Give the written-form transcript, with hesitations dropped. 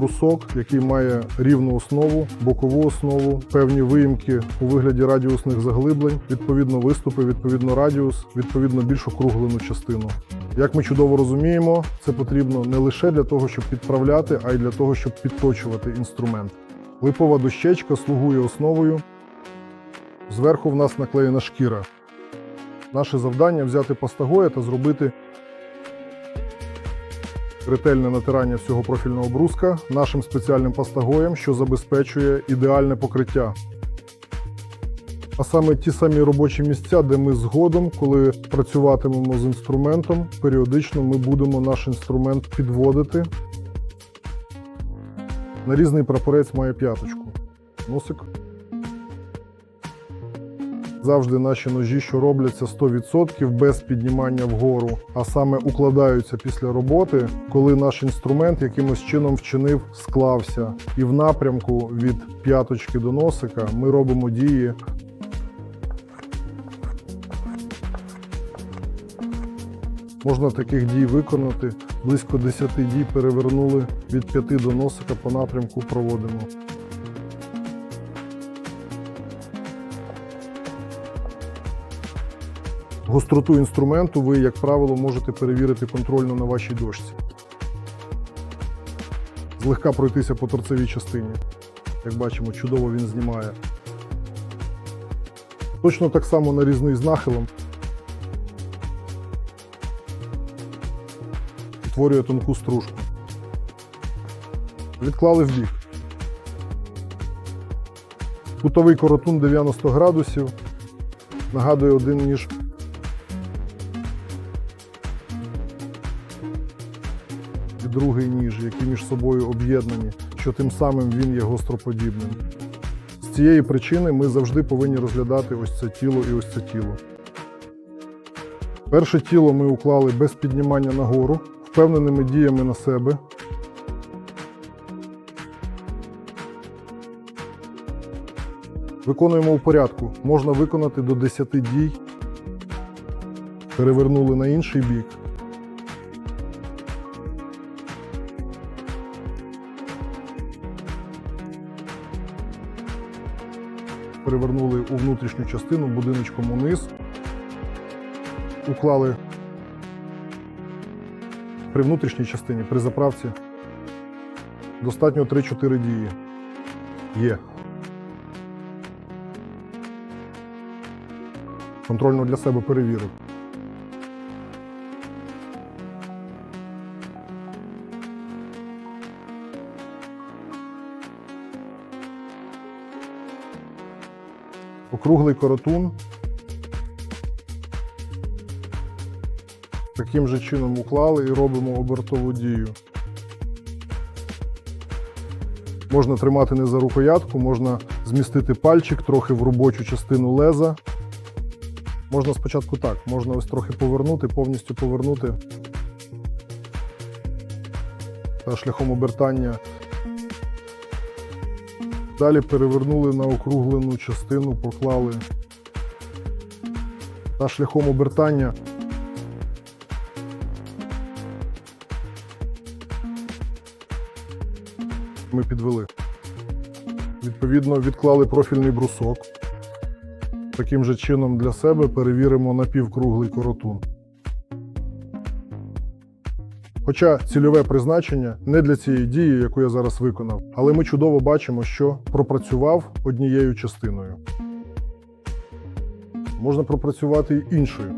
Брусок, який має рівну основу, бокову основу, певні виїмки у вигляді радіусних заглиблень, відповідно виступи, відповідно радіус, відповідно більш округлену частину. Як ми чудово розуміємо, це потрібно не лише для того, щоб підправляти, а й для того, щоб підточувати інструмент. Липова дощечка слугує основою. Зверху в нас наклеєна шкіра. Наше завдання – взяти пастагоя та зробити ретельне натирання всього профільного бруска нашим спеціальним пастагоєм, що забезпечує ідеальне покриття. А саме ті самі робочі місця, де ми згодом, коли працюватимемо з інструментом, періодично ми будемо наш інструмент підводити. Нарізний прапорець має п'яточку. Носик. Завжди наші ножі, що робляться 100% без піднімання вгору, а саме укладаються після роботи, коли наш інструмент якимось чином вчинив, склався. І в напрямку від п'яточки до носика ми робимо дії. Можна таких дій виконати. Близько 10 дій перевернули від 5 до носика по напрямку проводимо. Гостроту інструменту ви, як правило, можете перевірити контрольно на вашій дошці. Злегка пройтися по торцевій частині. Як бачимо, чудово він знімає. Точно так само нарізний з нахилом. Утворює тонку стружку. Відклали вбік. Кутовий коротун 90 градусів. Нагадує один ніж. І другий ніж, які між собою об'єднані, що тим самим він є гостроподібним. З цієї причини ми завжди повинні розглядати ось це тіло і ось це тіло. Перше тіло ми уклали без піднімання нагору, впевненими діями на себе. Виконуємо у порядку. Можна виконати до 10 дій. Перевернули на інший бік. Перевернули у внутрішню частину будиночком униз. Уклали при внутрішній частині, при заправці. Достатньо 3-4 дії. Є. Контрольно для себе перевірив. Округлий коротун. Таким же чином уклали і робимо обертову дію. Можна тримати не за рукоятку, можна змістити пальчик трохи в робочу частину леза. Можна спочатку так, можна ось трохи повернути, повністю повернути. Та шляхом обертання. Далі перевернули на округлену частину, поклали. Та шляхом обертання ми підвели. Відповідно, відклали профільний брусок. Таким же чином для себе перевіримо напівкруглий коротун. Хоча цільове призначення не для цієї дії, яку я зараз виконав, але ми чудово бачимо, що пропрацював однією частиною. Можна пропрацювати й іншою.